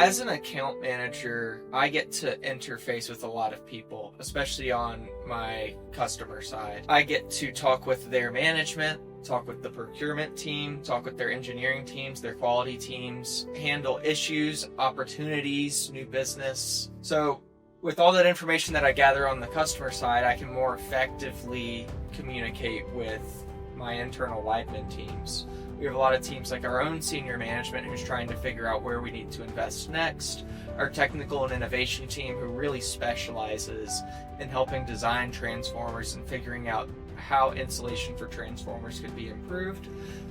As an account manager, I get to interface with a lot of people, especially on my customer side. I get to talk with their management, talk with the procurement team, talk with their engineering teams, their quality teams, handle issues, opportunities, new business. So with all that information that I gather on the customer side, I can more effectively communicate with my internal Weidmann teams. We have a lot of teams like our own senior management who's trying to figure out where we need to invest next. Our technical and innovation team who really specializes in helping design transformers and figuring out how insulation for transformers could be improved,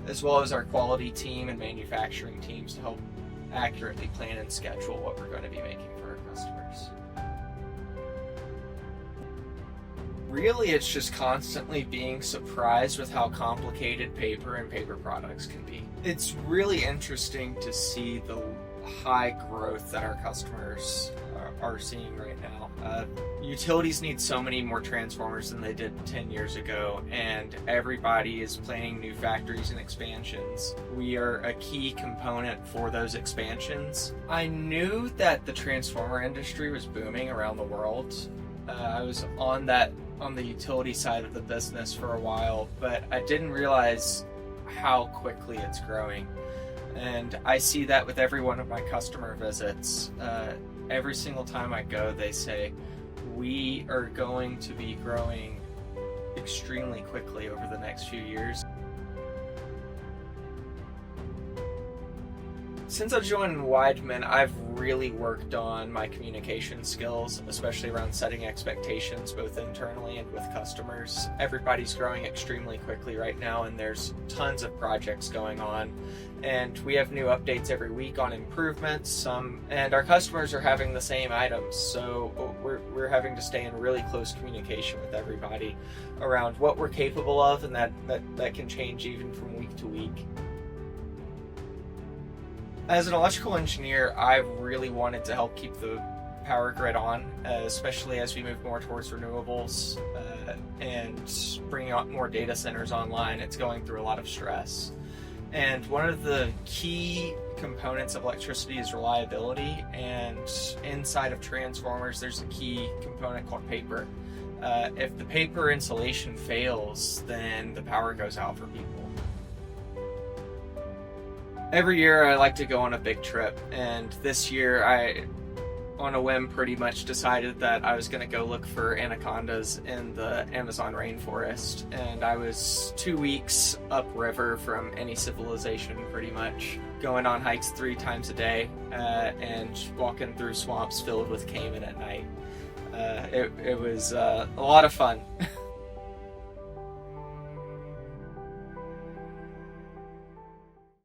as well as our quality team and manufacturing teams to help accurately plan and schedule what we're going to be making for our customers. Really, it's just constantly being surprised with how complicated paper and paper products can be. It's really interesting to see the high growth that our customers are seeing right now. Utilities need so many more transformers than they did 10 years ago, and everybody is planning new factories and expansions. We are a key component for those expansions. I knew that the transformer industry was booming around the world. I was on the utility side of the business for a while, but I didn't realize how quickly it's growing. And I see that with every one of my customer visits. Every single time I go, they say, we are going to be growing extremely quickly over the next few years. Since I've joined Weidmann, I've really worked on my communication skills, especially around setting expectations both internally and with customers. Everybody's growing extremely quickly right now, and there's tons of projects going on, and we have new updates every week on improvements, and our customers are having the same items, so we're having to stay in really close communication with everybody around what we're capable of, and that can change even from week to week. As an electrical engineer, I've really wanted to help keep the power grid on, especially as we move more towards renewables and bringing out more data centers online. It's going through a lot of stress. And one of the key components of electricity is reliability, and inside of transformers there's a key component called paper. If the paper insulation fails, then the power goes out for people. Every year I like to go on a big trip, and this year I, on a whim, pretty much decided that I was going to go look for anacondas in the Amazon rainforest, and I was 2 weeks upriver from any civilization, pretty much, going on hikes 3 times a day, and walking through swamps filled with caiman at night. It was a lot of fun.